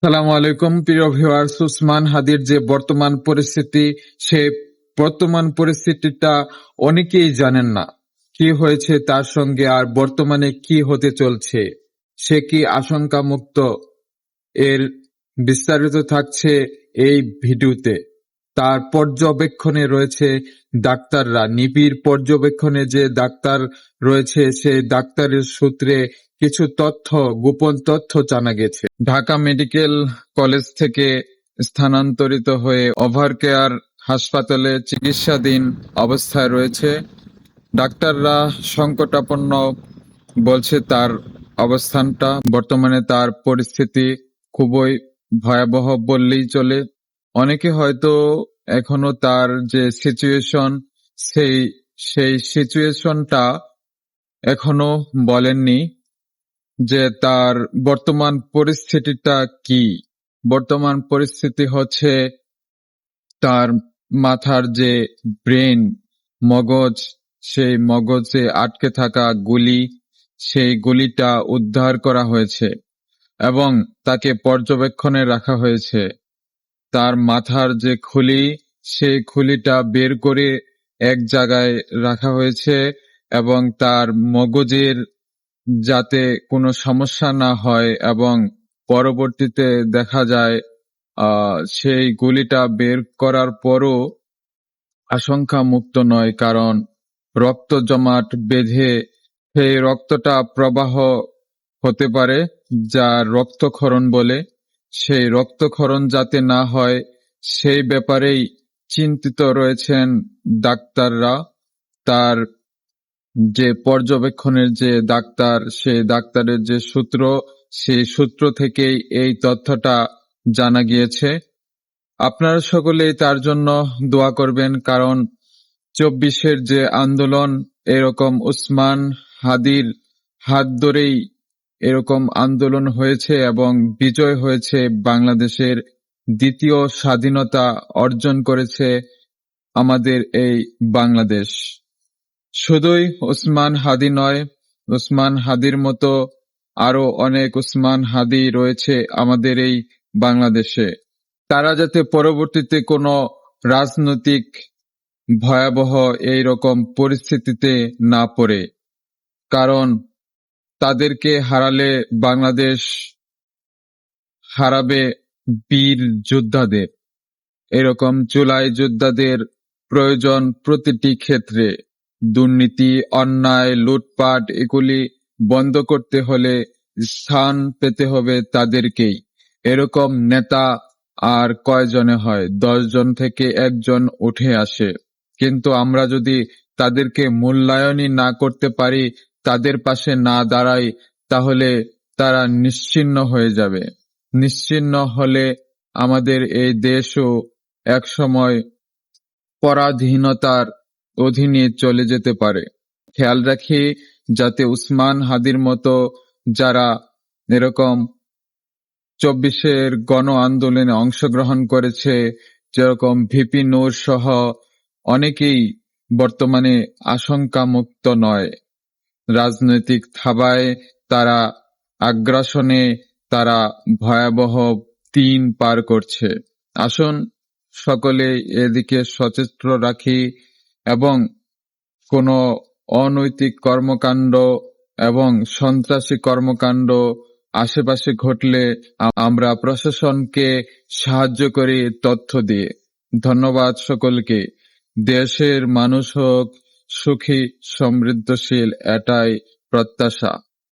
সালামু আলাইকুম প্রিয় ভিউয়ার্স। উসমান হাদির যে বর্তমান পরিস্থিতি, সে বর্তমান পরিস্থিতিটা অনেকেই জানেন না। কি হয়েছে তার সঙ্গে, আর বর্তমানে কি হতে চলছে, সে কি আশঙ্কা মুক্ত, এর বিস্তারিত থাকছে এই ভিডিওতে। তার পর্যবেক্ষণে রয়েছে ডাক্তাররা, নিবিড় পর্যবেক্ষণে যে ডাক্তার রয়েছে, সেই ডাক্তারের সূত্রে কিছু তথ্য, গোপন তথ্য জানা গেছে। ঢাকা মেডিকেল কলেজ থেকে স্থানান্তরিত হয়ে ওভারকেয়ার হাসপাতালে চিকিৎসাধীন অবস্থায় রয়েছে। ডাক্তাররা সংকটাপন্ন বলছে তার অবস্থানটা। বর্তমানে তার পরিস্থিতি খুবই ভয়াবহ বললেই চলে। অনেকে হয়তো এখনো তার যে সিচুয়েশন, সেই সিচুয়েশনটা এখনো বলেননি, যে তার বর্তমান পরিস্থিতিটা কি। বর্তমান পরিস্থিতি হচ্ছে তার মাথার যে ব্রেন, মগজ, সেই মগজে আটকে থাকা গুলি, সেই গুলিটা উদ্ধার করা হয়েছে এবং তাকে পর্যবেক্ষণে রাখা হয়েছে। তার মাথার যে খুলি, সেই খুলিটা বের করে এক জায়গায় রাখা হয়েছে এবং তার মগজের যাতে কোনো সমস্যা না হয়, এবং পরবর্তীতে দেখা যায় সেই গুলিটা বের করার পরও আশঙ্কা মুক্ত নয়, কারণ রক্ত জমাট বেঁধে সেই রক্তটা প্রবাহ হতে পারে, যা রক্তক্ষরণ বলে। সেই রক্তক্ষরণ যাতে না হয়, সেই ব্যাপারেই চিন্তিত রয়েছেন ডাক্তাররা। তার যে পর্যবেক্ষণের যে ডাক্তার, সেই ডাক্তারের যে সূত্র, সেই সূত্র থেকেই এই তথ্যটা জানা গিয়েছে। আপনারা সকলেই তার জন্য দোয়া করবেন, কারণ 24-এর যে আন্দোলন, এরকম উসমান হাদির হাত ধরেই এরকম আন্দোলন হয়েছে এবং বিজয় হয়েছে। বাংলাদেশের দ্বিতীয় স্বাধীনতা অর্জন করেছে আমাদের এই বাংলাদেশ। শুধুই উসমান হাদি নয়, উসমান হাদির মতো আরো অনেক উসমান হাদি রয়েছে আমাদের এই বাংলাদেশে। তারা যাতে পরবর্তীতে কোনো রাজনৈতিক ভয়াবহ এইরকম পরিস্থিতিতে না পড়ে, কারণ তাদেরকে হারালে বাংলাদেশ হারাবে বীর যোদ্ধাদের। এরকম জুলাই যোদ্ধাদের প্রয়োজন প্রতিটি ক্ষেত্রে। দুর্নীতি, অন্যায়, লুটপাট এগুলি বন্ধ করতে হলে স্থান পেতে হবে তাদেরকেই। এরকম নেতা আর কয়জনে হয়? 10 জন থেকে 1 জন উঠে আসে। কিন্তু আমরা যদি তাদেরকে মূল্যায়নই না করতে পারি, তাদের পাশে না দাঁড়াই, তাহলে তারা নিশ্চিহ্ন হয়ে যাবে। নিশ্চিহ্ন হলে আমাদের এই দেশও একসময় পরাধীনতার অধীনে চলে যেতে পারে। খেয়াল রাখি যাতে উসমান হাদির মতো যারা এরকম 24-এর গণ আন্দোলনে অংশগ্রহণ করেছে, যেরকম ভিপি নূর সহ অনেকেই বর্তমানে আশঙ্কা মুক্ত নয়। রাজনৈতিক থাবায় তারা, আগ্রাসনে তারা ভয়াবহ দিন পার করছে। আসুন সকলে এদিকে সচেষ্ট রাখি এবং কোনো অনৈতিক কর্মকাণ্ড এবং সন্ত্রাসী কর্মকাণ্ড আশেপাশে ঘটলে আমরা প্রশাসনকে সাহায্য করি তথ্য দিয়ে। ধন্যবাদ সকলকে। দেশের মানুষ হোক সুখী, সমৃদ্ধশীল, এটাই প্রত্যাশা।